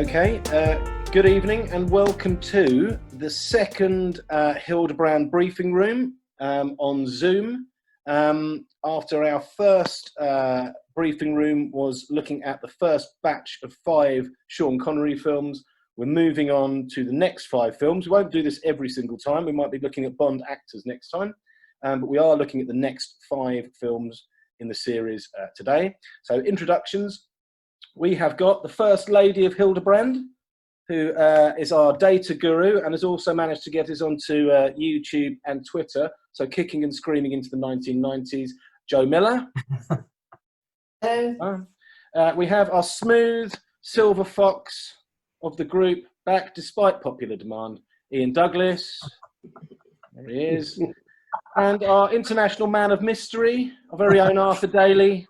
Okay, good evening and welcome to the second Hildebrand Briefing Room on Zoom. After our first briefing room was looking at the first batch of 5 Sean Connery films, we're moving on to the next 5 films. We won't do this every single time. We might be looking at Bond actors next time, but we are looking at the next 5 films in the series today. So introductions. We have got the First Lady of Hildebrand, who is our data guru and has also managed to get us onto YouTube and Twitter. So kicking and screaming into the 1990s, Joe Miller. We have our smooth silver fox of the group back despite popular demand, Ian Douglas. There he is. And our international man of mystery, our very own Arthur Daly.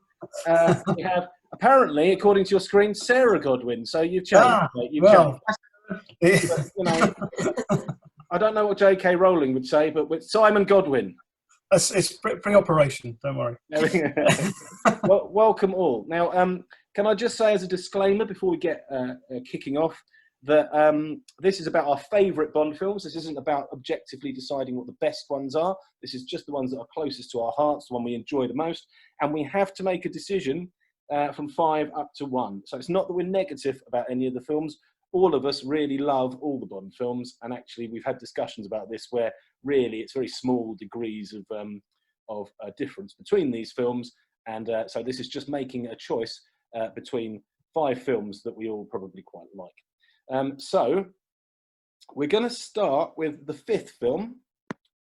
We have, apparently, according to your screen, Sarah Godwin. So you've changed. You've changed. But, you know, I don't know what J.K. Rowling would say, but with Simon Godwin. It's pre-operation, don't worry. Well, welcome all. Now, can I just say as a disclaimer before we get kicking off, that this is about our favourite Bond films. This isn't about objectively deciding what the best ones are. This is just the ones that are closest to our hearts, the one we enjoy the most. And we have to make a decision from 5 up to 1. So it's not that we're negative about any of the films. All of us really love all the Bond films. And actually, we've had discussions about this where really it's very small degrees of difference between these films. And so this is just making a choice between 5 films that we all probably quite like. So we're going to start with the 5th film,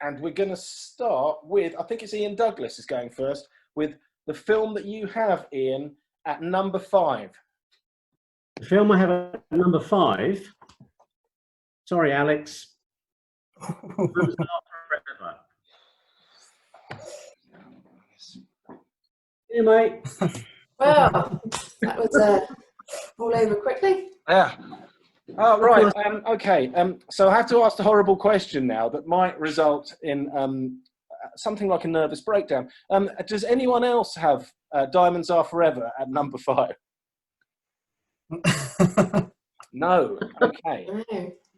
and we're going to start with, I think it's Ian Douglas is going first, with the film that you have, Ian, at number 5. The film I have at number 5, sorry Alex, Here, mate. Well, that was all over quickly. Yeah. Oh, right. Okay. So I have to ask the horrible question now that might result in something like a nervous breakdown. Does anyone else have Diamonds Are Forever at number 5? No. Okay.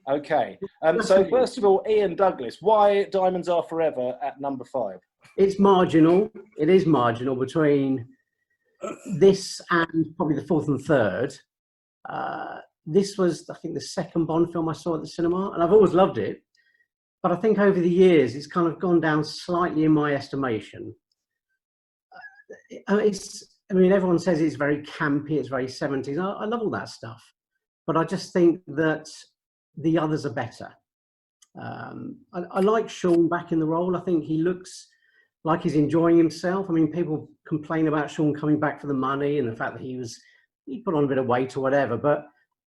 Okay. So first of all, Ian Douglas, why Diamonds Are Forever at number 5? It's marginal. It is marginal between this and probably the 4th and 3rd. This was, I think, the 2nd Bond film I saw at the cinema, and I've always loved it. But I think over the years, it's kind of gone down slightly in my estimation. I mean, everyone says it's very campy, it's very 70s. I love all that stuff. But I just think that the others are better. I like Sean back in the role. I think he looks like he's enjoying himself. I mean, people complain about Sean coming back for the money and the fact that he put on a bit of weight or whatever, but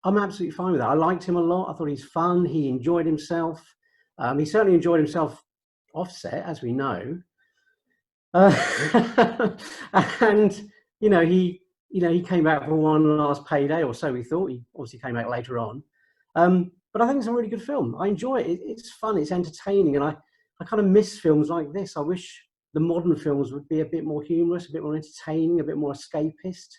I'm absolutely fine with that. I liked him a lot. I thought he's fun. He enjoyed himself. He certainly enjoyed himself offset, as we know. And he came back for one last payday, or so we thought. He obviously came back later on. But I think it's a really good film. I enjoy it. It's fun. It's entertaining, and I kind of miss films like this. I wish the modern films would be a bit more humorous, a bit more entertaining, a bit more escapist.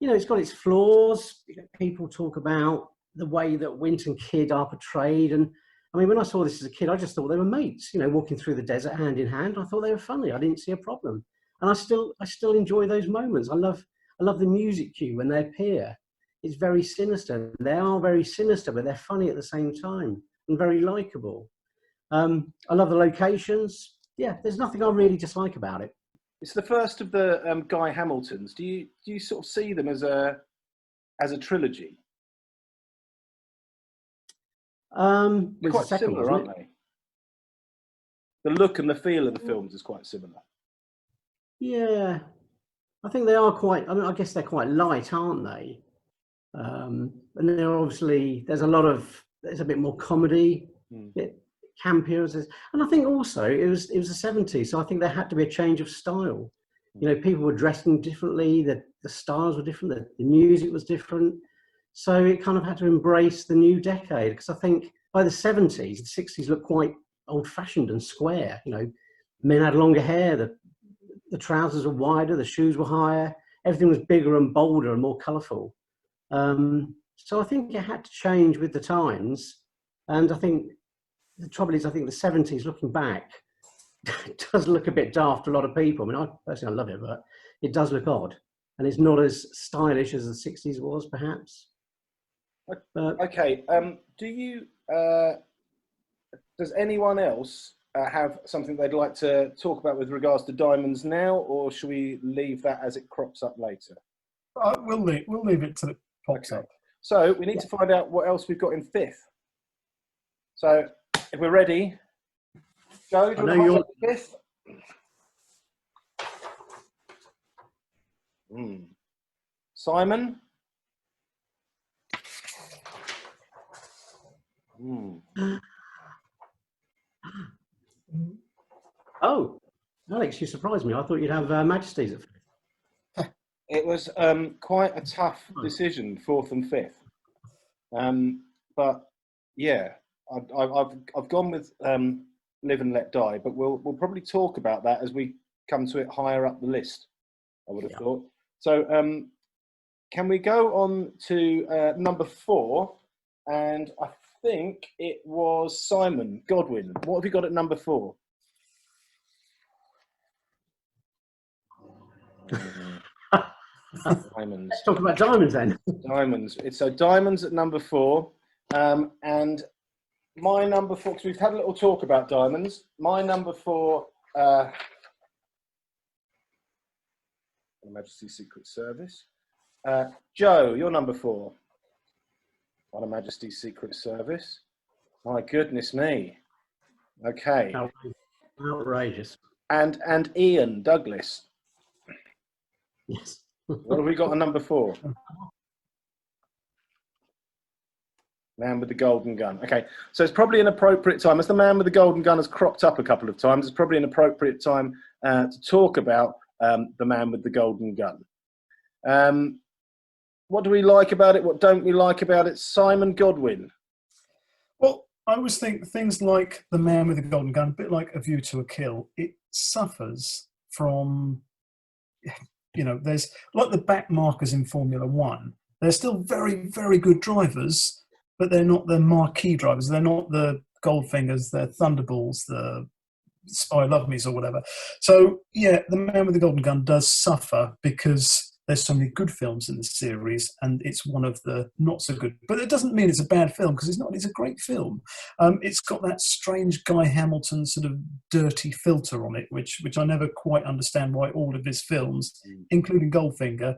You know, it's got its flaws. People talk about the way that Wint and Kidd are portrayed. And I mean, when I saw this as a kid, I just thought they were mates, walking through the desert hand in hand. I thought they were funny. I didn't see a problem. And I still enjoy those moments. I love the music cue when they appear. It's very sinister. They are very sinister, but they're funny at the same time and very likable. I love the locations. Yeah, there's nothing I really dislike about it. It's the first of the Guy Hamiltons. Do you sort of see them as a trilogy? They're quite similar, aren't they? The look and the feel of the films is quite similar. Yeah, I think they are quite. I mean, I guess they're quite light, aren't they? And they're obviously there's a bit more comedy, a bit campier, and I think also it was the 70s, so I think there had to be a change of style. People were dressing differently, the styles were different, the music was different, so it kind of had to embrace the new decade. Because I think by the 70s, the 60s looked quite old-fashioned and square. Men had longer hair, the trousers were wider, the shoes were higher, everything was bigger and bolder and more colourful. So I think it had to change with the times. And I think the trouble is, I think the 70s, looking back, it does look a bit daft to a lot of people. I mean, I personally, I love it, but it does look odd. And it's not as stylish as the 60s was, perhaps. Okay. Does anyone else have something they'd like to talk about with regards to diamonds now, or should we leave that as it crops up later? We'll leave it till it pops up. So we need to find out what else we've got in fifth. So if we're ready, Joe, do you want to hold fifth? Simon? Oh, Alex, you surprised me. I thought you'd have Majesty's at fifth. It was quite a tough decision, fourth and fifth. But yeah, I've gone with Live and Let Die, but we'll probably talk about that as we come to it higher up the list, I would have thought. So can we go on to number 4? And I think it was Simon Godwin. What have you got at number 4? Diamonds. Let's talk about diamonds then. Diamonds. So diamonds at number 4. And my number 4, because we've had a little talk about diamonds. My number 4, Her Majesty's Secret Service. Joe, your number 4. Her Majesty's Secret Service. My goodness me. Okay. Outrageous. And Ian Douglas. Yes. What have we got on number 4? Man with the Golden Gun. Okay, so it's probably an appropriate time, as the Man with the Golden Gun has cropped up a couple of times, it's probably an appropriate time to talk about the Man with the Golden Gun. What do we like about it? What don't we like about it? Simon Godwin. Well, I always think things like The Man with the Golden Gun, a bit like A View to a Kill, it suffers from, there's like the back markers in Formula One. They're still very, very good drivers, but they're not the marquee drivers. They're not the Goldfingers, the Thunderballs, the Spy Love Me's or whatever. So, yeah, The Man with the Golden Gun does suffer because there's so many good films in the series and it's one of the not so good. But it doesn't mean it's a bad film, because it's not. It's a great film. It's got that strange Guy Hamilton sort of dirty filter on it, which I never quite understand why all of his films, including Goldfinger,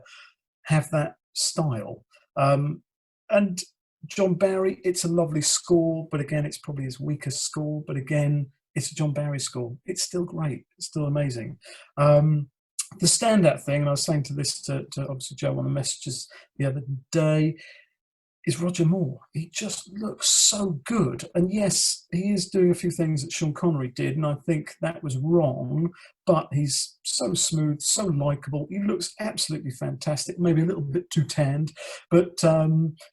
have that style. And John Barry, it's a lovely score, but again, it's probably his weakest score. But again, it's a John Barry score. It's still great. It's still amazing. The standout thing, and I was saying to this to obviously Joe on the messages the other day, is Roger Moore. He just looks so good. And yes, he is doing a few things that Sean Connery did, and I think that was wrong, but he's so smooth, so likeable. He looks absolutely fantastic, maybe a little bit too tanned, but,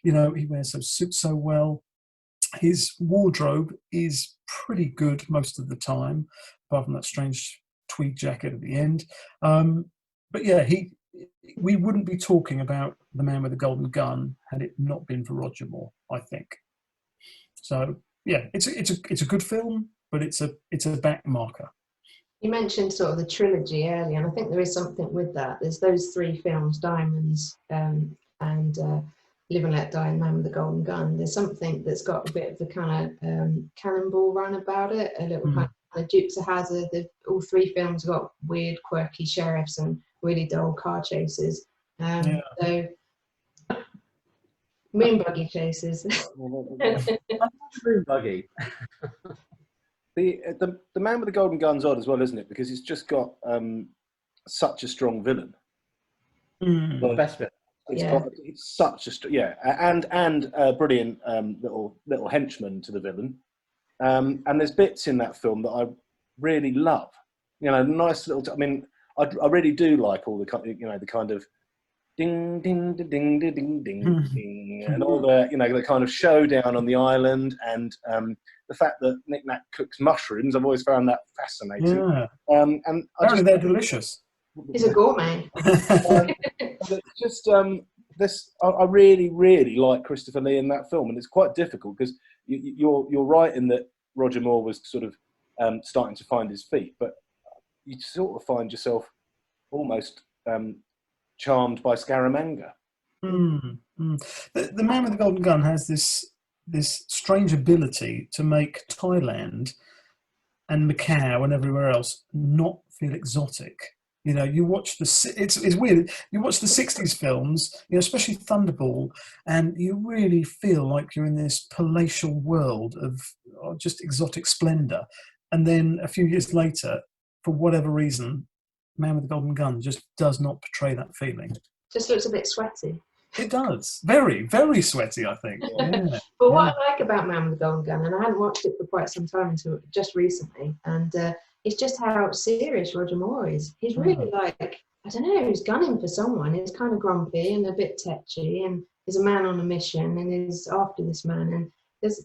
he wears those suits so well. His wardrobe is pretty good most of the time, apart from that strange tweed jacket at the end. But yeah, we wouldn't be talking about The Man with the Golden Gun had it not been for Roger Moore, I think. So yeah, it's a good film, but it's a back marker. You mentioned sort of the trilogy earlier, and I think there is something with that. There's those 3 films, Diamonds, and Live and Let Die, and Man with the Golden Gun. There's something that's got a bit of the kind of cannonball run about it, a little kind of Dukes of Hazzard. All 3 films got weird, quirky sheriffs and really dull car chases. So moon buggy chases. Moon buggy. The Man with the Golden Gun's odd as well, isn't it? Because it's just got such a strong villain. The best bit. It's such a and a brilliant little henchman to the villain. And there's bits in that film that I really love. Nice little. I mean, I really do like all the the kind of ding ding ding ding ding ding ding, and all the the kind of showdown on the island, and the fact that Nick Nack cooks mushrooms. I've always found that fascinating. Yeah. And apparently they're delicious. He's a gourmet. It's just I really, really like Christopher Lee in that film, and it's quite difficult because you're right in that Roger Moore was sort of starting to find his feet, but you sort of find yourself almost charmed by Scaramanga. The Man with the Golden Gun has this strange ability to make Thailand and Macau and everywhere else not feel exotic. You know, you watch it's weird. You watch the '60s films, you know, especially Thunderball, and you really feel like you're in this palatial world of just exotic splendor. And then a few years later, for whatever reason, Man with the Golden Gun just does not portray that feeling. Just looks a bit sweaty. It does. Very, very sweaty, I think. Yeah. But what I like about Man with the Golden Gun, and I hadn't watched it for quite some time until just recently, and it's just how serious Roger Moore is. He's really like, I don't know, he's gunning for someone. He's kind of grumpy and a bit tetchy, and he's a man on a mission, and he's after this man. And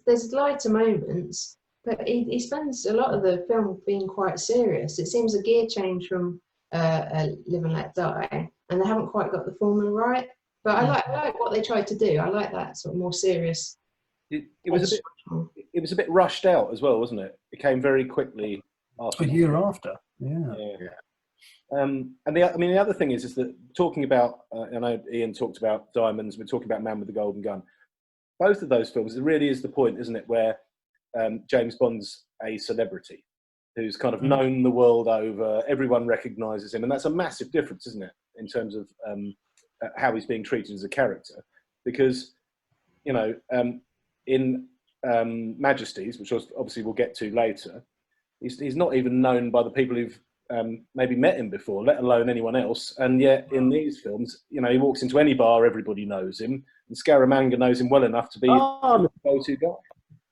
there's lighter moments, but he spends a lot of the film being quite serious. It seems a gear change from Live and Let Die, and they haven't quite got the formula right. But I like what they tried to do. I like that sort of more serious. It was a bit rushed out as well, wasn't it? It came very quickly after. A year after, yeah. And the other thing is that talking about, I know Ian talked about Diamonds. We're talking about Man with the Golden Gun. Both of those films, it really is the point, isn't it, where James Bond's a celebrity who's kind of known the world over. Everyone recognises him, and that's a massive difference, isn't it, in terms of how he's being treated as a character, because you know in Majesties, which obviously we'll get to later, he's not even known by the people who've maybe met him before, let alone anyone else. And yet in these films, you know, he walks into any bar, everybody knows him, and Scaramanga knows him well enough to be the go-to guy.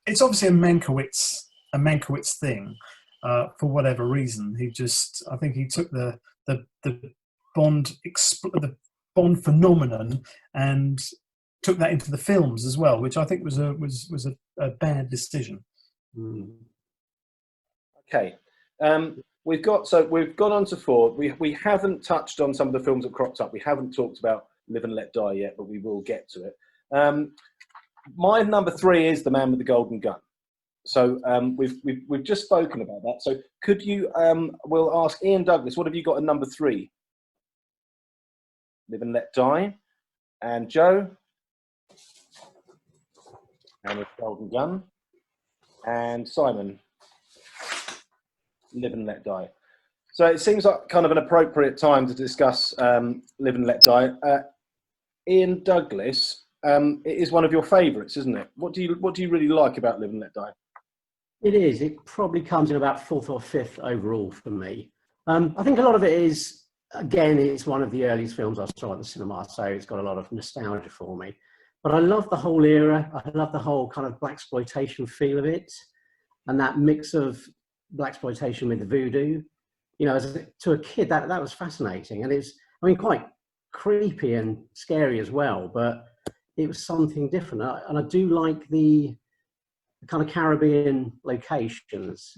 It's obviously a Mankiewicz thing. For whatever reason, I think he took the Bond phenomenon and took that into the films as well, which I think was a bad decision. Okay, we've gone on to 4. We haven't touched on some of the films that cropped up. We haven't talked about Live and Let Die yet, but we will get to it. My number 3 is The Man with the Golden Gun. So we've just spoken about that. So could you? We'll ask Ian Douglas. What have you got at number 3? Live and Let Die. And Joe? Man with the Golden Gun. And Simon? Live and Let Die. So it seems like kind of an appropriate time to discuss Live and Let Die. Ian Douglas, it is one of your favourites, isn't it? What do you really like about Live and Let Die? It is. It probably comes in about 4th or 5th overall for me. I think a lot of it is, again, it's one of the earliest films I saw at the cinema, so it's got a lot of nostalgia for me. But I love the whole era. I love the whole kind of blaxploitation feel of it, and that mix of blaxploitation with the voodoo. You know, to a kid, that was fascinating, and it's, I mean, quite creepy and scary as well. But it was something different, and I do like the kind of Caribbean locations,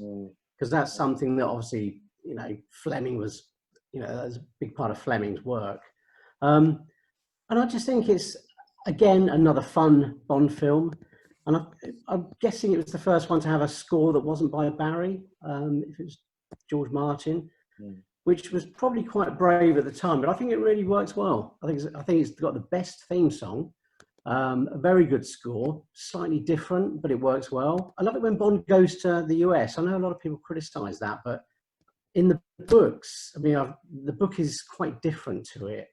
because that's something that obviously, you know, Fleming was, you know, that's a big part of Fleming's work. And I just think it's, again, another fun Bond film. And I'm guessing it was the first one to have a score that wasn't by Barry, if it was George Martin, which was probably quite brave at the time, but I think it really works well. I think it's got the best theme song. A very good score, slightly different, but it works well. I love it when Bond goes to the US. I know a lot of people criticise that, but in the books, I mean, the book is quite different to it.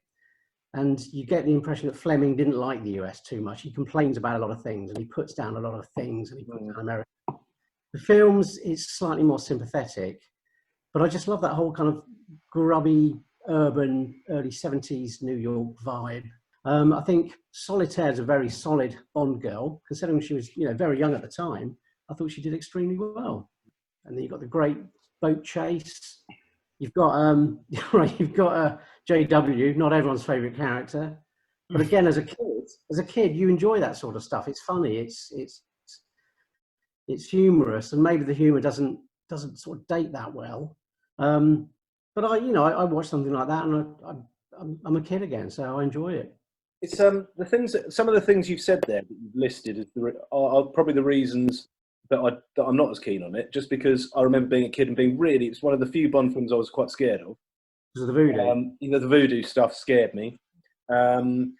And you get the impression that Fleming didn't like the US too much. He complains about a lot of things, and he puts down a lot of things, and he puts down America. The films is slightly more sympathetic, but I just love that whole kind of grubby, urban, early 70s New York vibe. I think Solitaire is a very solid Bond girl, considering she was, you know, very young at the time. I thought she did extremely well. And then you've got the great boat chase. You've got JW, not everyone's favourite character, but again, as a kid, you enjoy that sort of stuff. It's funny, it's humorous, and maybe the humour doesn't sort of date that well. But I watch something like that, and I'm a kid again, so I enjoy it. It's the things some of the things you've said there that you've listed as are probably the reasons that I'm not as keen on it. Just because I remember being a kid and being really, it's one of the few Bond films I was quite scared of. Because of the voodoo. The voodoo stuff scared me, and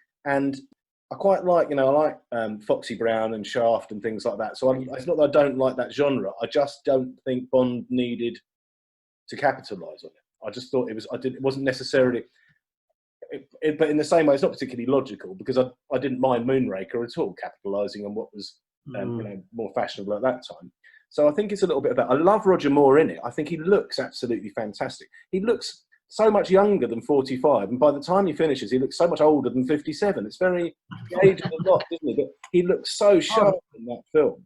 I quite like, I like Foxy Brown and Shaft and things like that. So it's not that I don't like that genre. I just don't think Bond needed to capitalise on it. I just thought it wasn't necessarily. But in the same way, it's not particularly logical, because I didn't mind Moonraker at all, capitalising on what was more fashionable at that time. So I think it's a little bit about. I love Roger Moore in it. I think he looks absolutely fantastic. He looks so much younger than 45, and by the time he finishes, he looks so much older than 57. It's very ages a lot, doesn't he? But he looks so sharp in that film,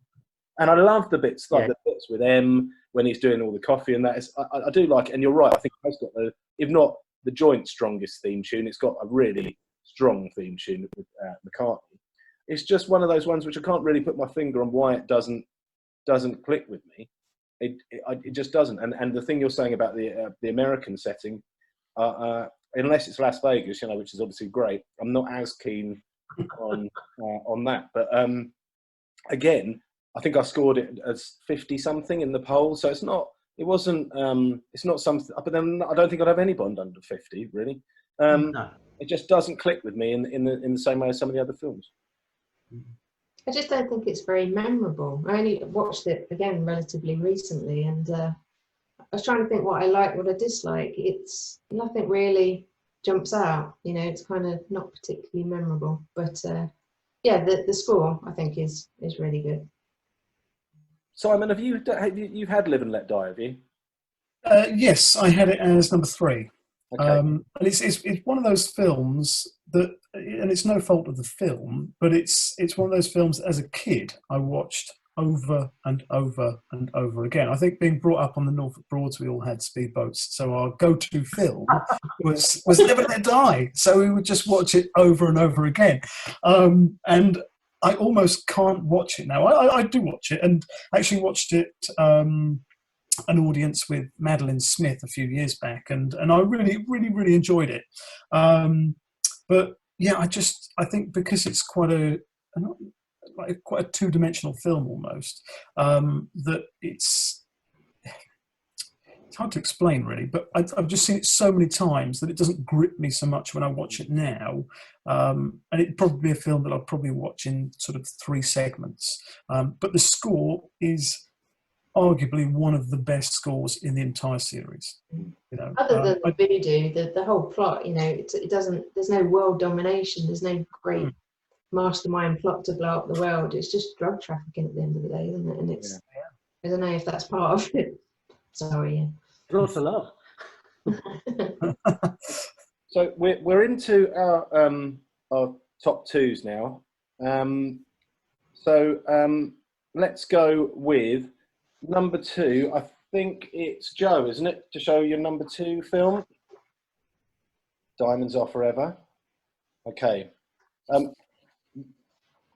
and I love the bits like the bits with M when he's doing all the coffee and that. I do like it, and you're right. I think it's got if not the joint strongest theme tune, it's got a really strong theme tune with McCartney. It's just one of those ones which I can't really put my finger on why it doesn't click with me. It just doesn't. And the thing you're saying about the American setting, unless it's Las Vegas, which is obviously great, I'm not as keen on that. But again, I think I scored it as 50 something in the poll, so it's not. It wasn't. It's not something. But then I don't think I'd have any Bond under 50, really. No. It just doesn't click with me in the same way as some of the other films. I just don't think it's very memorable. I only watched it again relatively recently, and I was trying to think what I like, what I dislike. It's nothing really jumps out. It's kind of not particularly memorable. But yeah, the score I think is really good. Simon, have you've had Live and Let Die? Have you? Yes, I had it as number 3. Okay. And it's one of those films that, and it's no fault of the film, but it's one of those films that as a kid I watched over and over and over again. I think being brought up on the Norfolk Broads, we all had speedboats, so our go-to film was Live and Let Die. So we would just watch it over and over again, and I almost can't watch it now. I do watch it, and actually watched it an audience with Madeline Smith a few years back, and I really, really, really enjoyed it. But yeah, I think because it's quite a two-dimensional film almost, that it's hard to explain really, but I've just seen it so many times that it doesn't grip me so much when I watch it now. And it'd probably be a film that I'll probably watch in sort of 3 segments. But the score is arguably one of the best scores in the entire series. Other than the voodoo, the whole plot, it doesn't. There's no world domination. There's no great mastermind plot to blow up the world. It's just drug trafficking at the end of the day, isn't it? And it's I don't know if that's part of it. Sorry. Lots of love. So we're into our top 2s now. Let's go with number 2. I think it's Joe, isn't it, to show your number 2 film? Diamonds Are Forever. Okay.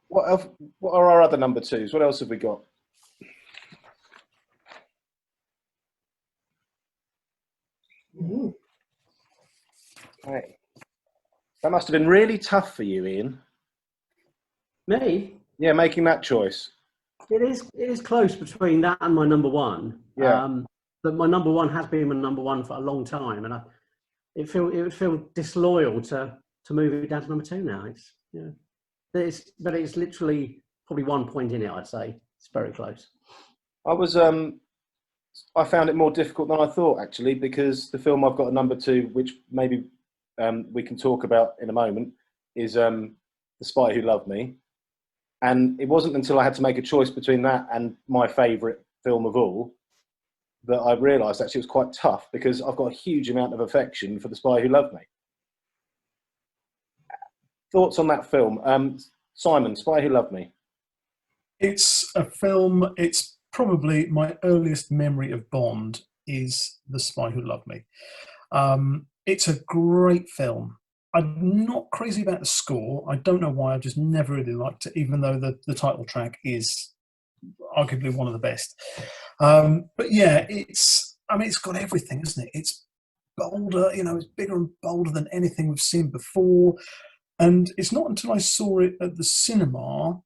What are our other number 2s? What else have we got? Okay. That must have been really tough for you, Ian. Me? Yeah, making that choice. It is close between that and my number 1. Yeah. But my number 1 has been my number 1 for a long time, and it would feel disloyal to move it down to number 2 now. But it's literally probably 1 point in it. I'd say it's very close. I found it more difficult than I thought, actually, because the film I've got at number 2, which maybe we can talk about in a moment, is The Spy Who Loved Me. And it wasn't until I had to make a choice between that and my favourite film of all that I realised actually it was quite tough, because I've got a huge amount of affection for The Spy Who Loved Me. Thoughts on that film? Simon, Spy Who Loved Me. It's a film, it's probably my earliest memory of Bond is The Spy Who Loved Me. It's a great film. I'm not crazy about the score. I don't know why. I've just never really liked it, even though the title track is arguably one of the best. But yeah, it's got everything, isn't it? It's bolder, it's bigger and bolder than anything we've seen before. And it's not until I saw it at the cinema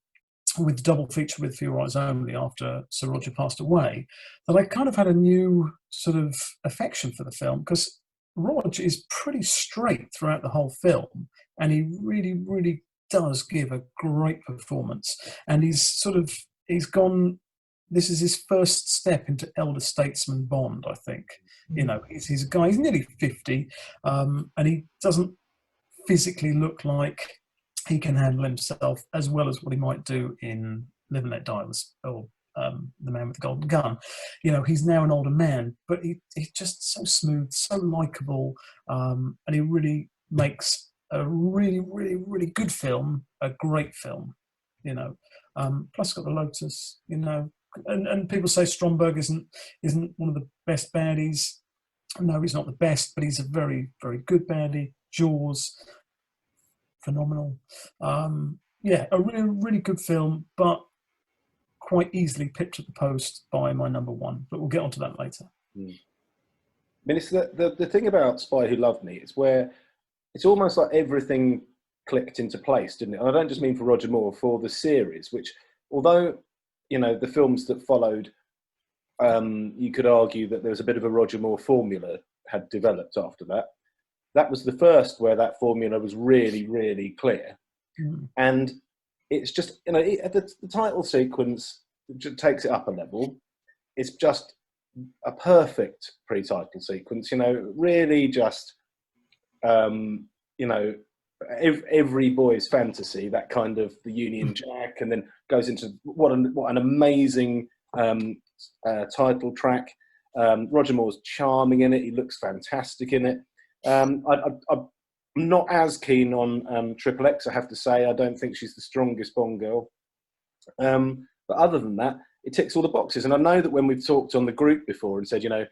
with the double feature with For Your Eyes Only after Sir Roger passed away, that I kind of had a new sort of affection for the film, because Rog is pretty straight throughout the whole film, and he really, really does give a great performance. And he's gone. This is his first step into elder statesman Bond, I think. You know, he's a guy. He's nearly 50, and he doesn't physically look like he can handle himself as well as what he might do in Live and Let Die or The Man with the Golden Gun. You know, he's now an older man, but he's just so smooth, so likable, and he really makes a really, really, really good film, a great film. You know, plus got the Lotus. You know, and people say Stromberg isn't one of the best baddies. No, he's not the best, but he's a very, very good baddie. Jaws, phenomenal. Yeah, a really, really good film, but quite easily pipped at the post by my number one. But we'll get onto that later. I mean, it's the thing about Spy Who Loved Me is where it's almost like everything clicked into place, didn't it? And I don't just mean for Roger Moore, for the series, which, although, you know, the films that followed, you could argue that there was a bit of a Roger Moore formula had developed after that. That was the first where that formula was really, really clear. And it's just, you know, the title sequence takes it up a level. It's just a perfect pre-title sequence, you know, really just, you know, every boy's fantasy, that kind of the Union Jack, and then goes into what an amazing title track. Roger Moore's charming in it. He looks fantastic in it. I'm not as keen on Triple X, I have to say. I don't think she's the strongest Bond girl. But other than that, it ticks all the boxes. And I know that when we've talked on the group before and said, you know,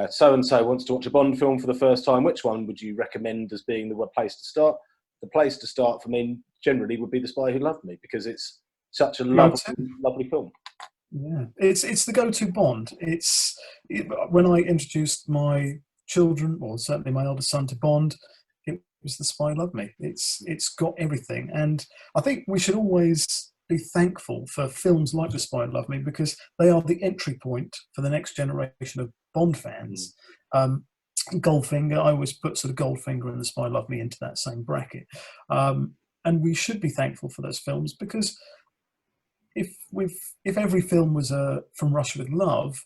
so-and-so wants to watch a Bond film for the first time, which one would you recommend as being the place to start? The place to start for me generally would be The Spy Who Loved Me, because it's such a lovely film. Yeah, it's the go-to Bond. When I introduced my children, or certainly my eldest son, to Bond, it was The Spy Who Loved Me. It's got everything, and I think we should always be thankful for films like The Spy Who Loved Me, because they are the entry point for the next generation of Bond fans. Goldfinger, I always put sort of Goldfinger and The Spy Who Loved Me into that same bracket, and we should be thankful for those films, because if every film was From Russia with Love,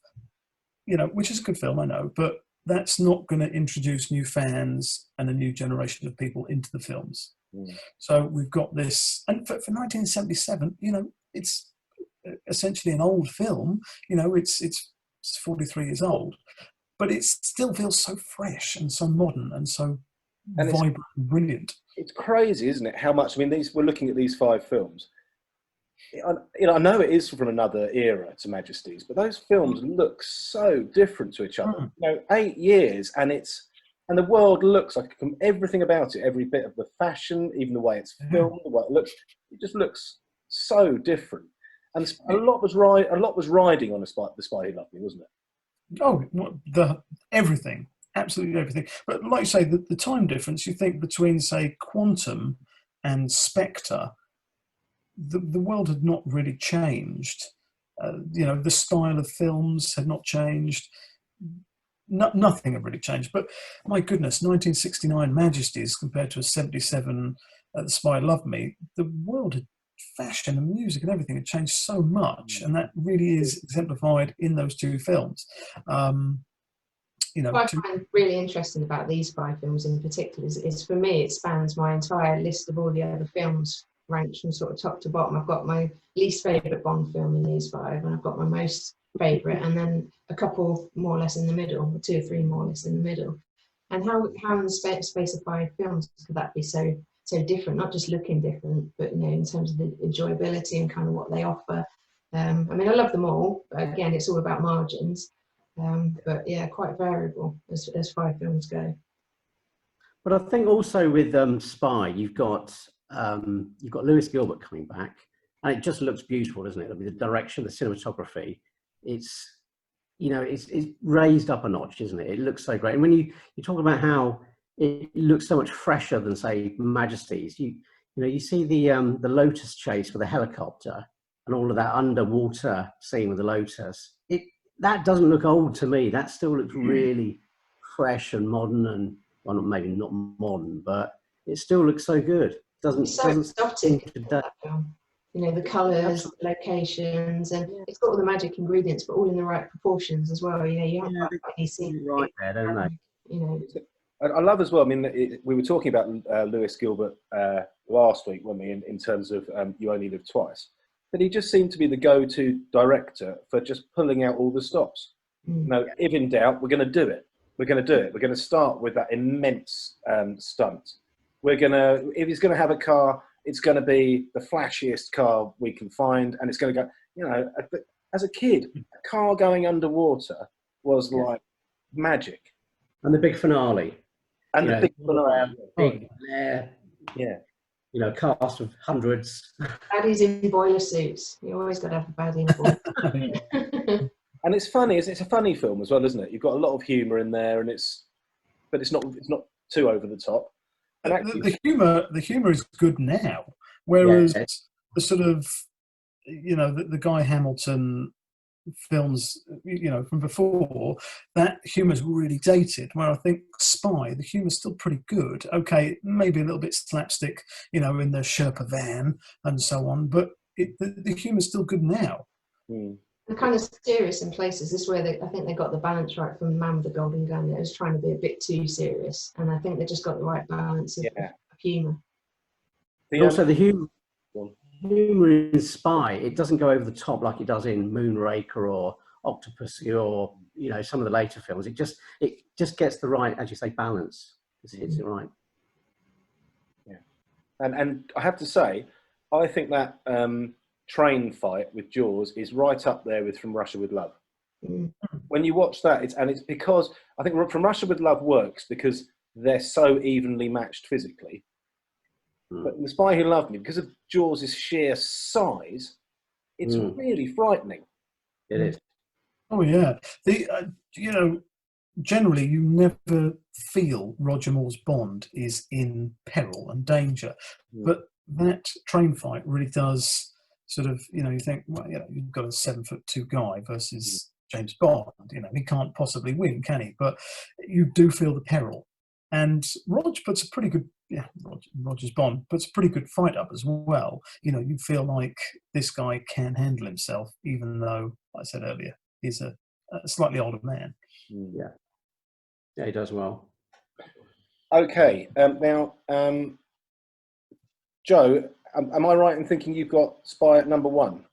you know, which is a good film, I know, but that's not going to introduce new fans and a new generation of people into the films. So we've got this, and for 1977, you know, it's essentially an old film. You know, it's 43 years old, but it still feels so fresh and so modern and so vibrant and brilliant. It's crazy, isn't it? How much? I mean, we're looking at these 5 films. You know, I know it is from another era to Majesty's, but those films look so different to each other. You know, 8 years, and the world looks like everything about it, every bit of the fashion, even the way it's filmed, the way it looks, it just looks so different. And a lot was riding on The Spy Who Loved Me, wasn't it? Oh, everything, absolutely everything. But like you say, the time difference, you think between, say, Quantum and Spectre, the world had not really changed. You know, the style of films had not changed. Nothing had really changed. But my goodness, 1969 Majesties compared to a 77 The Spy Who Loved Me, the world had, fashion and music and everything had changed so much, and that really is exemplified in those 2 films. You know, what I find really interesting about these 5 films in particular is for me, it spans my entire list of all the other films, ranked from sort of top to bottom. I've got my least favourite Bond film in these 5, and I've got my most favourite, and then a couple more or less in the middle, or 2 or 3 more or less in the middle. And how in the space of 5 films could that be so different? Not just looking different, but, you know, in terms of the enjoyability and kind of what they offer. I mean, I love them all, but again, it's all about margins. But yeah, quite variable as 5 films go. But I think also with Spy, you've got Lewis Gilbert coming back, and it just looks beautiful, doesn't it? I mean, the direction, the cinematography, it's raised up a notch, isn't it? It looks so great. And when you talk about how it looks so much fresher than, say, Majesty's. You know, you see the Lotus chase for the helicopter and all of that underwater scene with the Lotus. That doesn't look old to me. That still looks really fresh and modern, and well, maybe not modern, but it still looks so good. It's so exotic, seem to that film. You know, the colours, the locations, and it's got all the magic ingredients, but all in the right proportions as well. You know, you haven't got any scene right there, don't they? You know, I love as well. I mean, we were talking about Lewis Gilbert last week, weren't we? In terms of You Only Live Twice, but he just seemed to be the go-to director for just pulling out all the stops. You know, if in doubt, we're going to do it. We're going to do it. We're going to start with that immense stunt. If he's going to have a car, it's going to be the flashiest car we can find, and it's going to go. You know, as a kid, a car going underwater was like magic. And the big finale. And the big finale. Big flare. Yeah. You know, cast of hundreds. baddies in boiler suits. You always got to have a baddie in a boiler. And it's funny. It's a funny film as well, isn't it? You've got a lot of humour in there, and it's not too over the top. And actually, the humour is good now, whereas the sort of, you know, the Guy Hamilton films, you know, from before, that humour's really dated. Where I think Spy, the humour's still pretty good. Okay, maybe a little bit slapstick, you know, in the Sherpa van and so on, but the humour's still good now. They're kind of serious in places. This is where I think they got the balance right from Man with the Golden Gun. It was trying to be a bit too serious, and I think they just got the right balance of humour. Also, the humour in Spy, it doesn't go over the top like it does in Moonraker or Octopussy or, you know, some of the later films. It just gets the right, as you say, balance. It hits it right. Yeah, and I have to say, I think that train fight with Jaws is right up there with From Russia with Love. When you watch that, it's because I think From Russia with Love works because they're so evenly matched physically. But in The Spy Who Loved Me, because of Jaws' sheer size, it's really frightening. It is. Oh yeah, you know, generally you never feel Roger Moore's Bond is in peril and danger, but that train fight really does sort of, you know, you think, well, you know, you've got a 7'2" guy versus James Bond. You know, he can't possibly win, can he? But you do feel the peril. And Roger's Bond puts a pretty good fight up as well. You know, you feel like this guy can handle himself, even though, like I said earlier, he's a slightly older man. Yeah, he does well. Okay, now, Joe, am I right in thinking you've got Spy at number 1?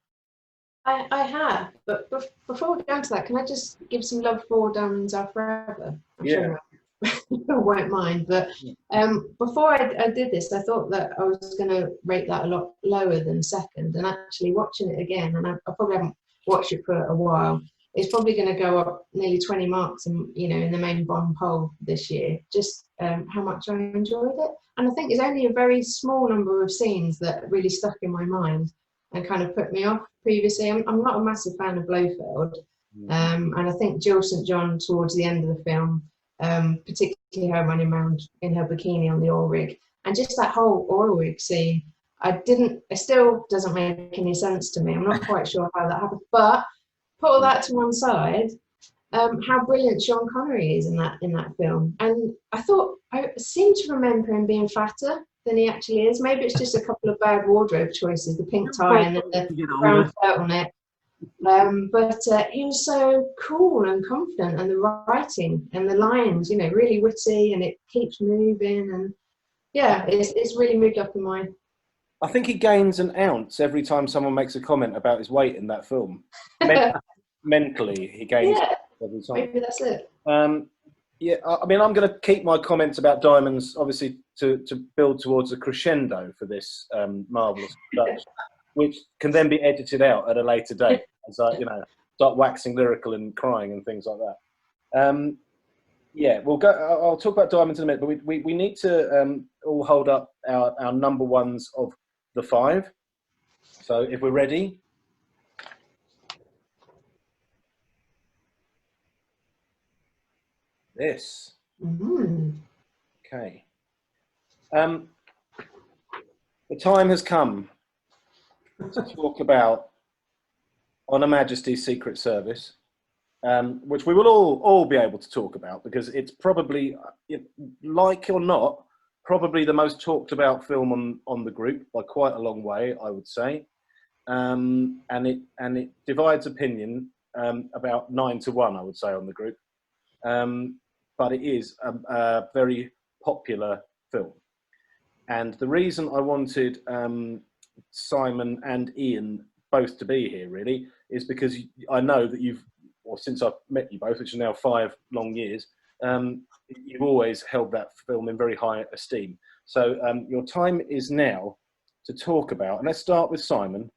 I have, but before we go into that, can I just give some love for Diamonds Are Forever? I'm sure I won't mind, but before I did this, I thought that I was going to rate that a lot lower than second, and actually watching it again, and I probably haven't watched it for a while, it's probably going to go up nearly 20 marks in the main Bond poll this year, just how much I enjoyed it. And I think it's only a very small number of scenes that really stuck in my mind and kind of put me off previously. I'm not a massive fan of Blofeld, and I think Jill St. John towards the end of the film, particularly her running around in her bikini on the oil rig, and just that whole oil rig scene, it still doesn't make any sense to me. I'm not quite sure how that happened, but put all that to one side, how brilliant Sean Connery is in that film. And I seem to remember him being fatter than he actually is. Maybe it's just a couple of bad wardrobe choices, the pink tie and then the brown turtleneck. But he was so cool and confident, and the writing and the lines, really witty, and it keeps moving, and it's really moved up in my. I think he gains an ounce every time someone makes a comment about his weight in that film. Mentally, he gains every time. Maybe that's it. I mean, I'm going to keep my comments about Diamonds, obviously, to build towards a crescendo for this marvellous production, which can then be edited out at a later date as I, start waxing lyrical and crying and things like that. We'll go. I'll talk about Diamonds in a minute, but we need to all hold up our number ones of the 5. So if we're ready. This. Mm-hmm. Okay. The time has come to talk about On Her Majesty's Secret Service, which we will all be able to talk about because it's probably, like or not, probably the most talked about film on the group by quite a long way, I would say. And it divides opinion about 9-1, I would say, on the group. But it is a very popular film. And the reason I wanted Simon and Ian both to be here, really, is because I know that since I've met you both, which is now 5 long years, you've always held that film in very high esteem. So your time is now to talk about, and let's start with Simon.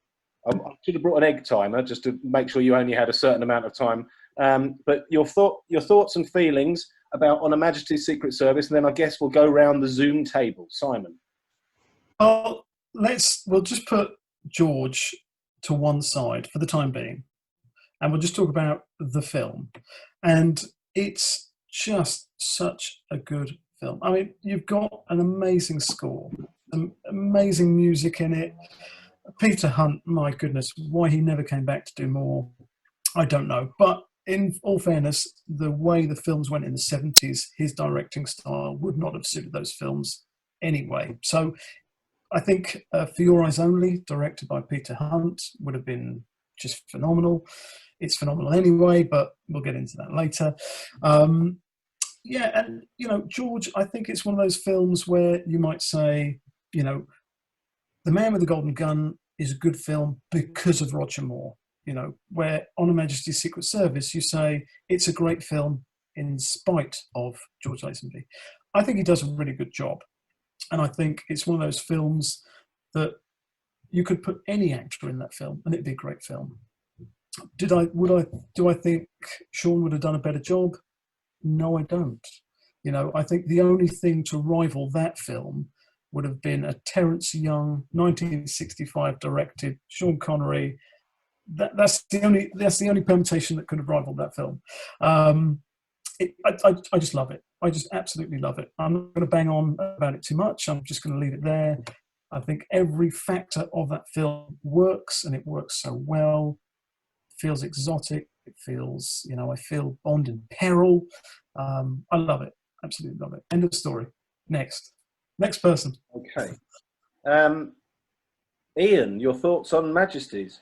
I should have brought an egg timer just to make sure you only had a certain amount of time. But your thoughts and feelings about On Her Majesty's Secret Service, and then I guess we'll go round the Zoom table. Simon. Well, we'll just put George to one side for the time being, and we'll just talk about the film. And it's just such a good film. I mean, you've got an amazing score, amazing music in it. Peter Hunt, my goodness, why he never came back to do more, I don't know. But in all fairness, the way the films went in the 70s, his directing style would not have suited those films anyway. So I think For Your Eyes Only, directed by Peter Hunt, would have been just phenomenal. It's phenomenal anyway, but we'll get into that later. Yeah, and, George, I think it's one of those films where you might say, The Man with the Golden Gun is a good film because of Roger Moore. Where On Her Majesty's Secret Service, you say it's a great film in spite of George Lazenby. I think he does a really good job. And I think it's one of those films that you could put any actor in that film and it'd be a great film. Do I think Sean would have done a better job? No, I don't. I think the only thing to rival that film would have been a Terence Young 1965 directed Sean Connery. That's the only permutation that could have rivaled that film. I just love it. I just absolutely love it. I'm not going to bang on about it too much. I'm just going to leave it there. I think every factor of that film works, and it works so well. It feels exotic. It feels, I feel Bond in peril. I love it. Absolutely love it. End of story. Next person. Okay. Ian, your thoughts on Majesties?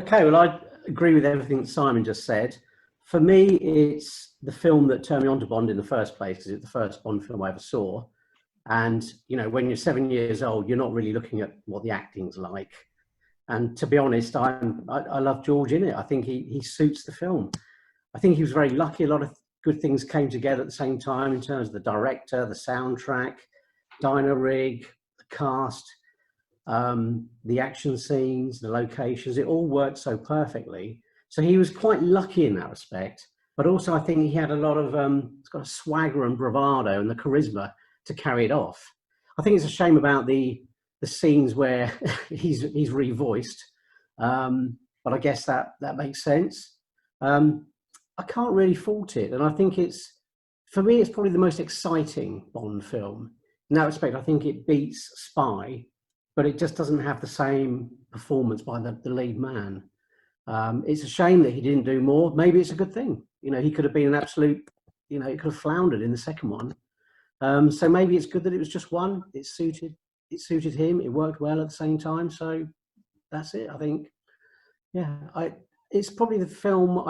Okay, well, I agree with everything Simon just said. For me, it's the film that turned me on to Bond in the first place, because it's the first Bond film I ever saw. And, when you're 7 years old, you're not really looking at what the acting's like. And to be honest, I love George in it. I think he suits the film. I think he was very lucky. A lot of good things came together at the same time in terms of the director, the soundtrack, dino rig, the cast, the action scenes, the locations. It all worked so perfectly. So he was quite lucky in that respect. But also I think he had a lot of, it's got a swagger and bravado and the charisma to carry it off. I think it's a shame about the scenes where he's revoiced, but I guess that makes sense. I can't really fault it, and I think for me, it's probably the most exciting Bond film. In that respect, I think it beats Spy, but it just doesn't have the same performance by the lead man. It's a shame that he didn't do more. Maybe it's a good thing. He could have been an absolute, he could have floundered in the second one. So maybe it's good that it was just one. It suited him. It worked well at the same time. So that's it. I think, yeah, it's probably the film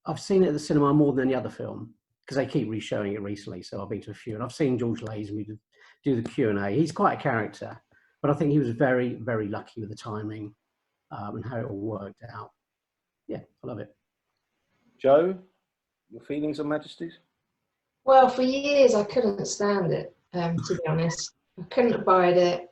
I've seen it at the cinema more than any other film, because they keep re-showing it recently. So I've been to a few, and I've seen George Lazenby do the Q&A. He's quite a character, but I think he was very, very lucky with the timing and how it all worked out. Yeah, I love it. Joe, your feelings on Majesties? Well, for years I couldn't stand it, to be honest. I couldn't abide it.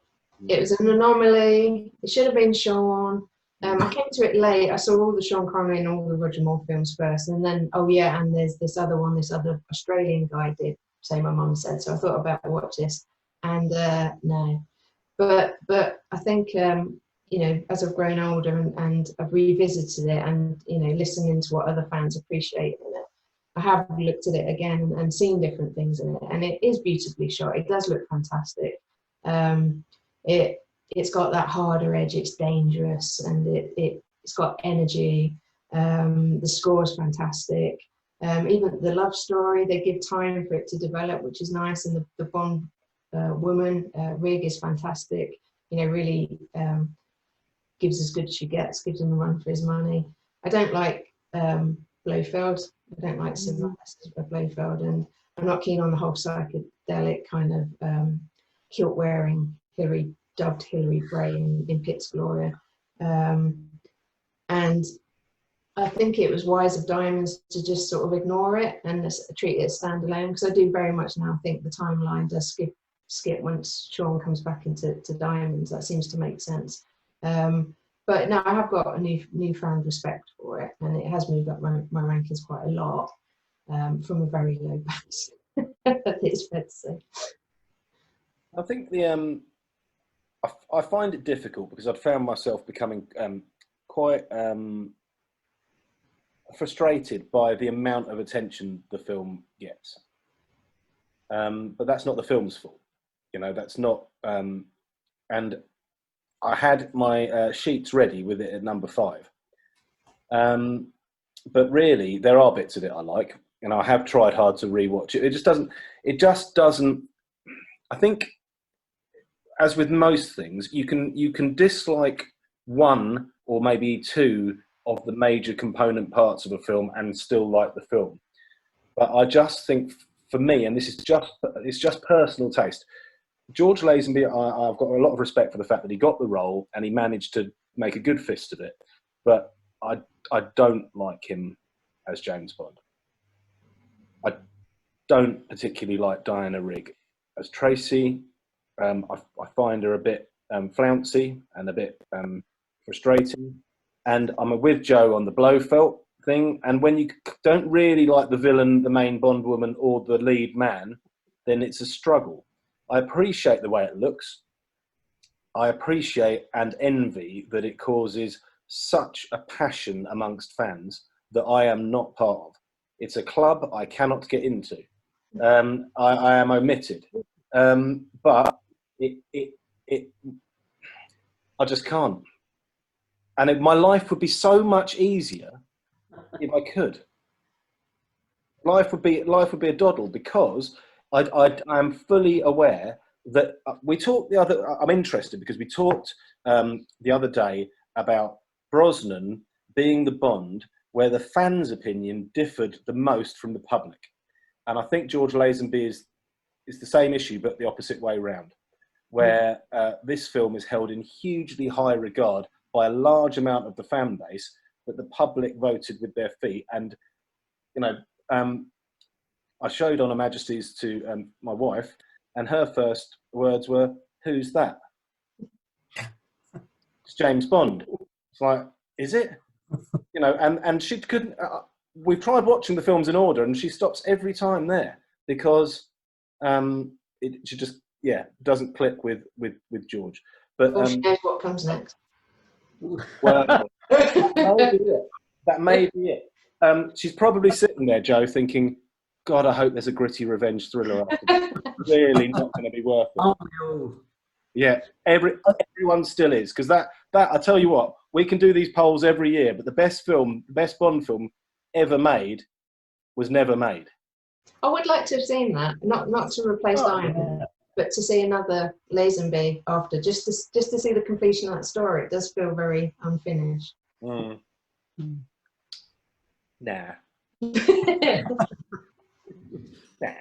It was an anomaly. It should have been Sean. I came to it late. I saw all the Sean Connery and all the Roger Moore films first. And then, and there's this other one, this other Australian guy did, so my mum said. So I thought about watch this. And no. But I think, as I've grown older and I've revisited it and, listening to what other fans appreciate in it, I have looked at it again and seen different things in it, and it is beautifully shot. It does look fantastic. It's got that harder edge. It's dangerous, and it's got energy. The score is fantastic. Even the love story, they give time for it to develop, which is nice. And the Bond woman, Rig, is fantastic. You know, really gives as good as she gets, gives him a run for his money. I don't like Blofeld. I don't like Sylvester Blofeld, and I'm not keen on the whole psychedelic kind of kilt-wearing Hillary, dubbed Hillary Bray in Pitt's Gloria. And I think it was wise of Diamonds to just sort of ignore it and treat it standalone, because I do very much now think the timeline does skip once Sean comes back into Diamonds. That seems to make sense. But no, I have got a newfound respect for it, and it has moved up my rankings quite a lot from a very low base. It's fair to say. I think I find it difficult because I've found myself becoming quite frustrated by the amount of attention the film gets. But that's not the film's fault, you know. That's not. And I had my sheets ready with it at number 5. But really, there are bits of it I like, and I have tried hard to rewatch it. It just doesn't. I think, as with most things, you can dislike one or maybe two of the major component parts of a film and still like the film. But I just think, for me, and it's just personal taste, George Lazenby, I've got a lot of respect for the fact that he got the role and he managed to make a good fist of it. But I don't like him as James Bond. I don't particularly like Diana Rigg as Tracy. I find her a bit flouncy and a bit frustrating. And I'm with Joe on the Blofeld thing. And when you don't really like the villain, the main Bond woman, or the lead man, then it's a struggle. I appreciate the way it looks. I appreciate and envy that it causes such a passion amongst fans that I am not part of. It's a club I cannot get into. I am omitted. But I just can't. And my life would be so much easier if I could. Life would be a doddle, because I am fully aware that we talked I'm interested because we talked the other day about Brosnan being the Bond where the fans' opinion differed the most from the public. And I think George Lazenby is the same issue, but the opposite way round, where this film is held in hugely high regard by a large amount of the fan base, but the public voted with their feet. And, you know, I showed on a Majesty's to my wife, and her first words were, "Who's that?" It's James Bond. It's like, is it? You know, and she couldn't. We've tried watching the films in order, and she stops every time there because she just doesn't click with George. But she knows what comes next. Well, that may be it. She's probably sitting there, Joe, thinking, God, I hope there's a gritty revenge thriller. It's really not going to be worth it. Oh, no. Yeah, everyone still is, because that I tell you what, we can do these polls every year, but the best Bond film ever made was never made. I would like to have seen that, not to replace Diamond, but to see another Lazenby after, just to see the completion of that story. It does feel very unfinished. Mm. Nah.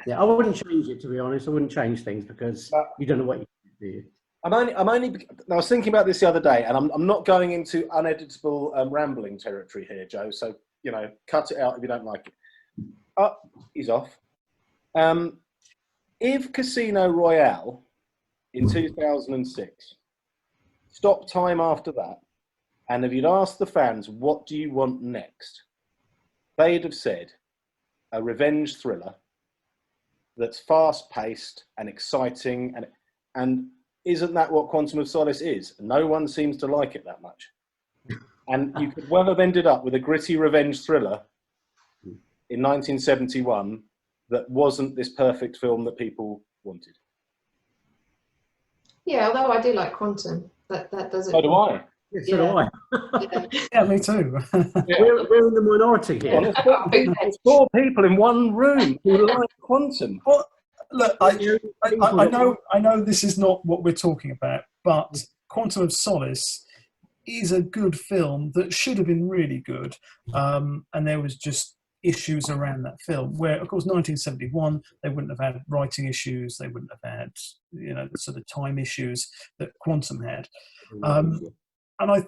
Yeah, I wouldn't change it, to be honest. I wouldn't change things because you don't know what you do. I was thinking about this the other day, and I'm not going into uneditable rambling territory here, Joe. So, you know, cut it out if you don't like it. Oh, he's off. If Casino Royale in 2006 stopped time after that, and if you'd asked the fans, what do you want next? They'd have said a revenge thriller that's fast-paced and exciting, and isn't that what Quantum of Solace is? No one seems to like it that much. And you could well have ended up with a gritty revenge thriller in 1971 that wasn't this perfect film that people wanted? Yeah, although I do like Quantum. That does it. So do I. Yeah, so do I. Yeah, me too. We're in the minority here. There's four people in one room who like Quantum. Well, look, I know this is not what we're talking about, but Quantum of Solace is a good film that should have been really good, and there was just issues around that film where, of course, 1971 they wouldn't have had writing issues, they wouldn't have had the sort of time issues that Quantum had, and I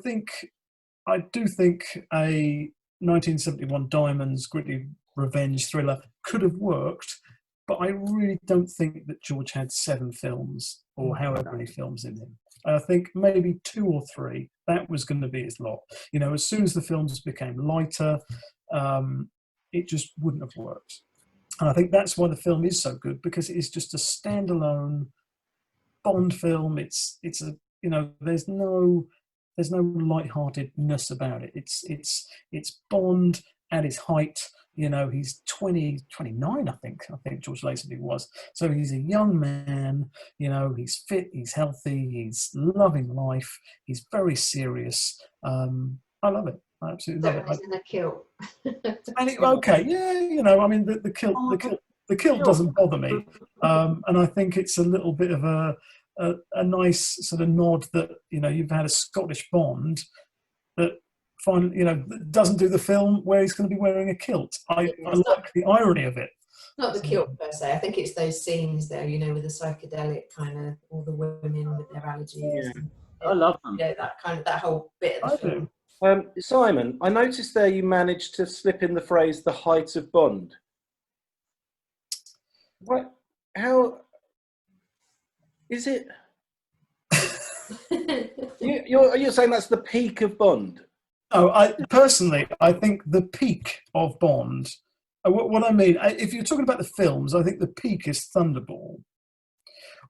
do think a 1971 Diamonds gritty revenge thriller could have worked, but I really don't think that George had 7 films or however many films in him. I think maybe 2 or 3, that was going to be his lot. As soon as the films became lighter, it just wouldn't have worked. And I think that's why the film is so good, because it is just a standalone Bond film. It's a, there's no lightheartedness about it. It's Bond at his height. He's 29, I think George Lazenby was. So he's a young man, he's fit, he's healthy, he's loving life, he's very serious. I love it. I absolutely love it. He's in a kilt. Okay, yeah, I mean, the kilt doesn't bother me. And I think it's a little bit of a nice sort of nod that, you've had a Scottish Bond that finally, doesn't do the film where he's going to be wearing a kilt. I like the irony of it. Not the kilt per se. I think it's those scenes there, with the psychedelic kind of all the women with their allergies. Yeah. And, I love them. That whole bit of the film. Simon, I noticed there you managed to slip in the phrase "the height of Bond." What? How is it? You're saying that's the peak of Bond? No, I think the peak of Bond. What I mean, if you're talking about the films, I think the peak is Thunderball.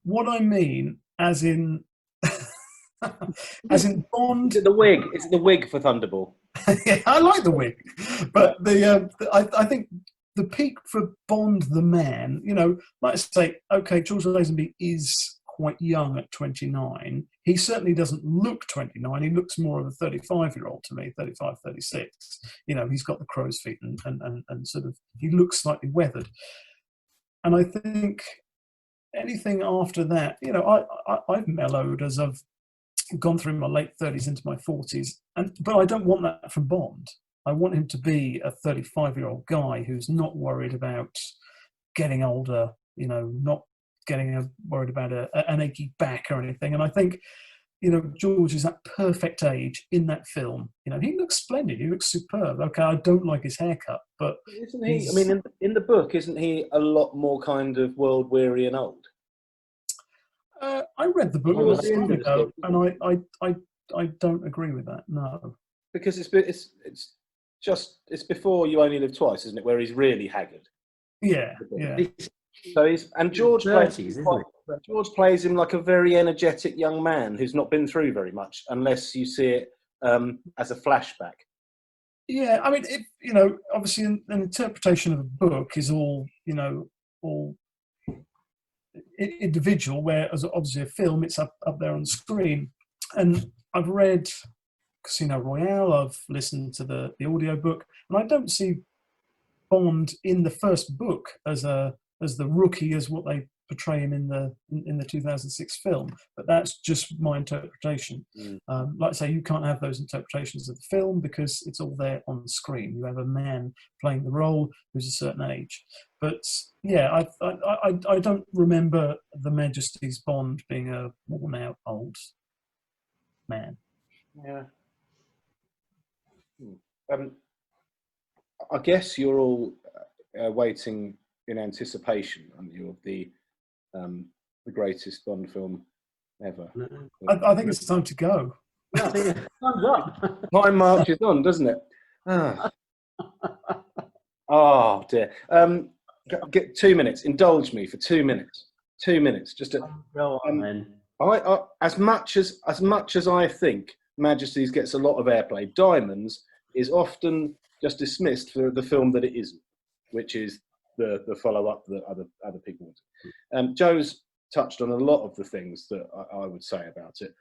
What I mean, as in Bond. Is it the wig? Is it the wig for Thunderball? Yeah, I like the wig, but I think the peak for Bond the man. Like I say, okay, George Lazenby is quite young at 29. He certainly doesn't look 29. He looks more of a 35-year-old to me, 35, 36. He's got the crow's feet and sort of, he looks slightly weathered. And I think anything after that, I've mellowed as I've gone through my late 30s into my 40s, but I don't want that from Bond. I want him to be a 35-year-old guy who's not worried about getting older, not getting worried about an achy back or anything. And I think, George is that perfect age in that film. He looks splendid. He looks superb. Okay, I don't like his haircut, but isn't he? I mean, in the book, isn't he a lot more kind of world weary and old? I read the book a long time ago, and I don't agree with that. No, because it's before You Only Live Twice, isn't it? Where he's really haggard. Yeah. So George 30s, George plays him like a very energetic young man who's not been through very much, unless you see it as a flashback. Yeah, I mean, obviously, an interpretation of a book is all individual. Whereas obviously a film, it's up there on the screen. And I've read Casino Royale. I've listened to the audiobook, and I don't see Bond in the first book as the rookie, as what they portray him in the 2006 film, but that's just my interpretation. Like I say, you can't have those interpretations of the film because it's all there on the screen. You have a man playing the role who's a certain age. But yeah, I don't remember the Majesty's Bond being a worn out old man. Yeah. I guess you're all waiting in anticipation, aren't you, of the greatest Bond film ever? I think it's time to go. No, I think time's up. Time marches on, doesn't it? Oh dear. Get 2 minutes. Indulge me for 2 minutes. 2 minutes. Just Go on, then. I as much as I think Majesty's gets a lot of airplay, Diamonds is often just dismissed for the film that it isn't. which is the follow-up that other people want. Joe's touched on a lot of the things that I would say about it.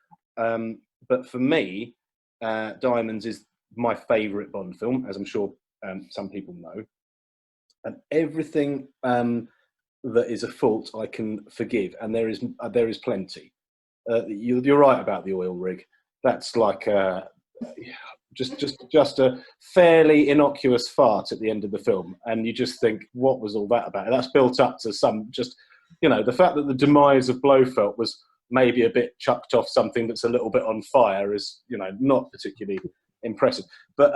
But for me, Diamonds is my favourite Bond film, as I'm sure some people know. And everything that is a fault I can forgive, and there is plenty. You're right about the oil rig. That's like just a fairly innocuous fart at the end of the film, and you just think, what was all that about? And that's built up to some just, the fact that the demise of Blofeld was maybe a bit chucked off something that's a little bit on fire is, not particularly impressive. But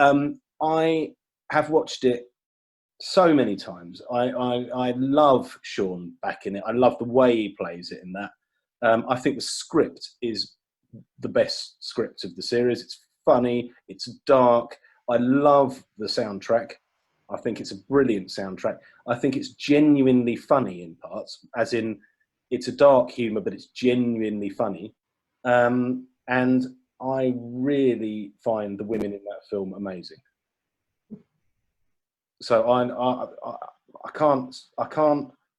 I have watched it so many times. I love Sean back in it. I love the way he plays it in that. I think the script is the best script of the series. It's funny, it's dark. I love the soundtrack. I think it's a brilliant soundtrack. I think it's genuinely funny in parts, as in it's a dark humour, but it's genuinely funny. And I really find the women in that film amazing. So I can't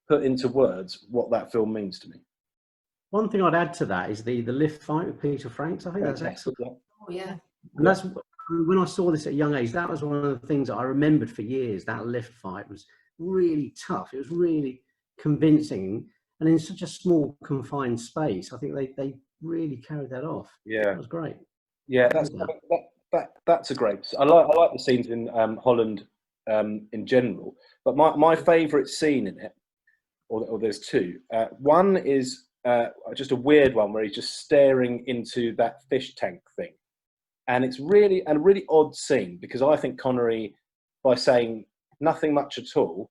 put into words what that film means to me. One thing I'd add to that is the lift fight with Peter Franks. I think that's excellent. Oh yeah. And that's when I saw this at a young age. That was one of the things that I remembered for years. That lift fight was really tough. It was really convincing, and in such a small, confined space, I think they really carried that off. Yeah, that was great. Yeah, that's a great. I like the scenes in Holland in general, but my favourite scene in it, or there's two. One is just a weird one where he's just staring into that fish tank thing. And it's really a really odd scene, because I think Connery, by saying nothing much at all,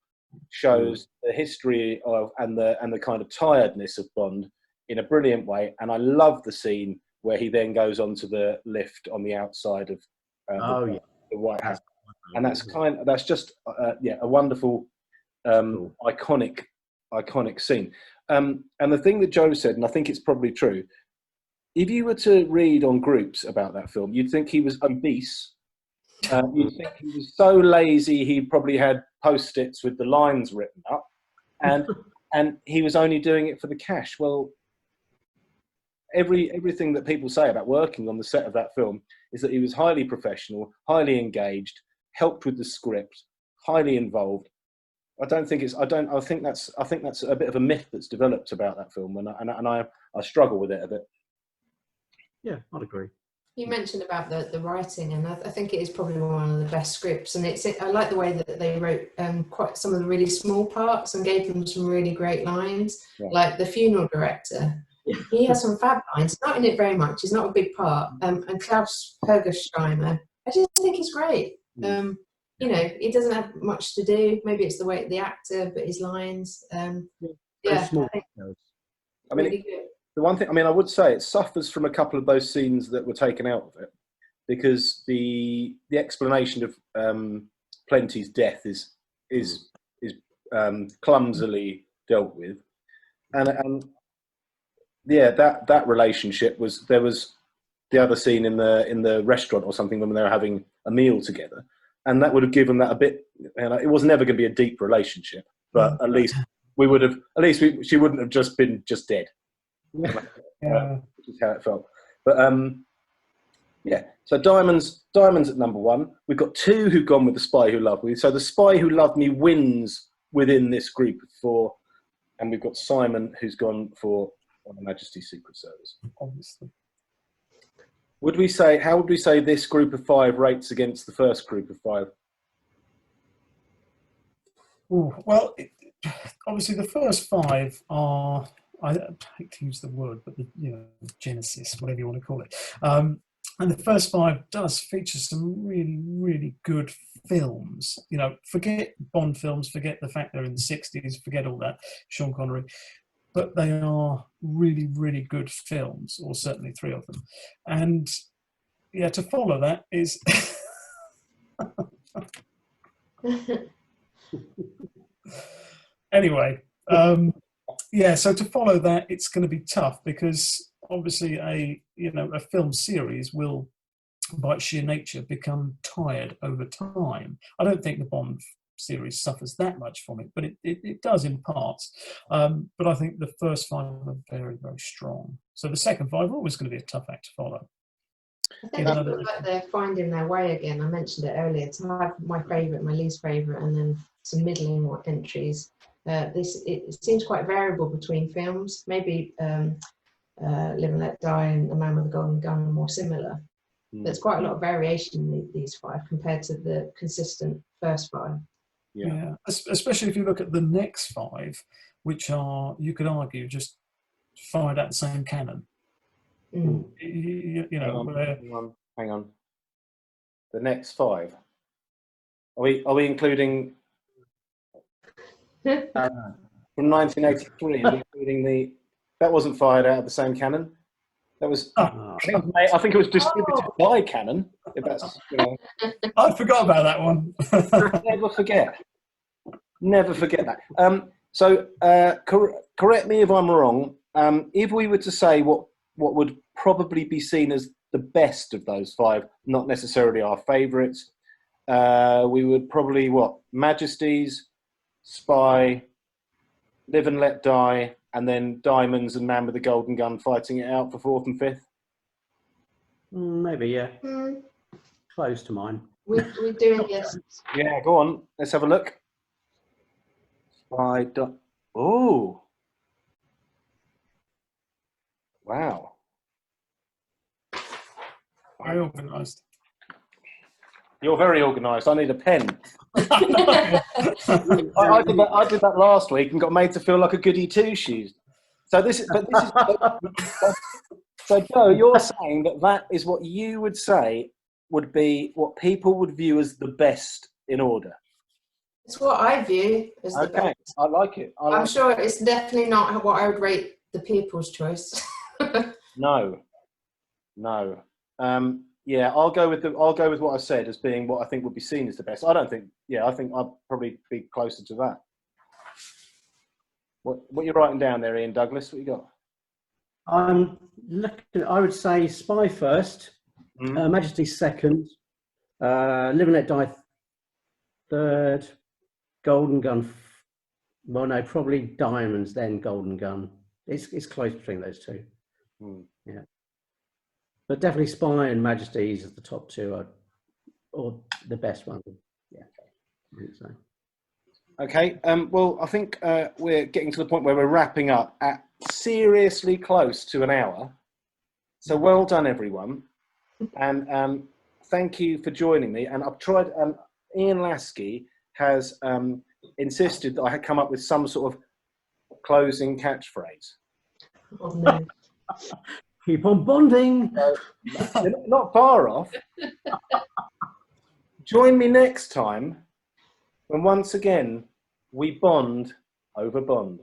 shows the history of and the kind of tiredness of Bond in a brilliant way. And I love the scene where he then goes onto the lift on the outside of the White House, and that's just a wonderful, iconic scene. And the thing that Joe said, and I think it's probably true, if you were to read on groups about that film, you'd think he was obese. You'd think he was so lazy he probably had post-its with the lines written up, and he was only doing it for the cash. Well, everything that people say about working on the set of that film is that he was highly professional, highly engaged, helped with the script, highly involved. I think that's a bit of a myth that's developed about that film, and I struggle with it a bit. Yeah, I'd agree. You mentioned about the writing, and I think it is probably one of the best scripts. And I like the way that they wrote quite some of the really small parts and gave them some really great lines. Yeah. Like the funeral director, he has some fab lines. Not in it very much. He's not a big part. And Klaus Pergersteimer, I just think he's great. He doesn't have much to do. Maybe it's the way the actor, but his lines. Really good. The one thing, I would say it suffers from a couple of those scenes that were taken out of it, because the explanation of Plenty's death is clumsily dealt with, and that relationship there was the other scene in the restaurant or something when they were having a meal together, and that would have given that a bit. It was never going to be a deep relationship, but at least she wouldn't have just been dead. Which is how it felt. But so Diamonds at number one. We've got two who've gone with The Spy Who Loved Me. So The Spy Who Loved Me wins within this group of four, and we've got Simon who's gone for Majesty's Secret Service. Obviously. How would we say this group of five rates against the first group of five? Ooh, well, obviously the first five are, I hate to use the word, but Genesis, whatever you want to call it. And the first five does feature some really, really good films. Forget Bond films, forget the fact they're in the 60s, forget all that, Sean Connery. But they are really, really good films, or certainly three of them. And to follow that is... Anyway... so to follow that, it's going to be tough, because obviously a film series will, by its sheer nature, become tired over time. I don't think the Bond series suffers that much from it, but it does in parts. But I think the first 5 are very, very strong. So the second 5 are always going to be a tough act to follow. I think they feel like they're finding their way again. I mentioned it earlier. To have my favourite, my least favourite, and then some middling entries. It seems quite variable between films. Maybe Live and Let Die and The Man with the Golden Gun are more similar. There's quite a lot of variation in these 5 compared to the consistent first 5. Yeah, especially if you look at the next 5, which are, you could argue, just fired at the same cannon. You know, hang on. The next 5. Are we including from 1983? Are we including that wasn't fired out of the same cannon? That was. I think it was distributed by Cannon. If that's, you know. I forgot about that one. Never forget. Never forget that. So correct me if I'm wrong. If we were to say what would probably be seen as the best of those 5, not necessarily our favourites, we would probably Majesty's, Spy, Live and Let Die, and then Diamonds and Man with the Golden Gun fighting it out for 4th and 5th. Maybe, yeah. Close to mine. We're doing yes. Yeah, go on. Let's have a look. Oh. Wow. Very organised. You're very organised. I need a pen. I did that last week and got made to feel like a goody two-shoes. So so Joe, you're saying that is what you would say would be what people would view as the best in order. It's what I view as the best. I like it. I'm sure it's definitely not what I would rate the people's choice. No. Yeah, I'll go with what I said as being what I think would be seen as the best. I think I'll probably be closer to that. What you're writing down there, Ian Douglas? What you got? I'm looking. I would say Spy first, Majesty second, Live and Let Die third, Golden Gun. Well, no, probably Diamonds, then Golden Gun. It's close between those 2. Yeah. But definitely Spy and Majesties as the top 2 or the best one. Yeah. I think so. Okay. Well, I think we're getting to the point where we're wrapping up at seriously close to an hour. So well done, everyone. And thank you for joining me. And I've tried, Ian Lasky has insisted that I had come up with some sort of closing catchphrase. Oh, no. Keep on bonding. Not far off. Join me next time when once again we bond over Bond.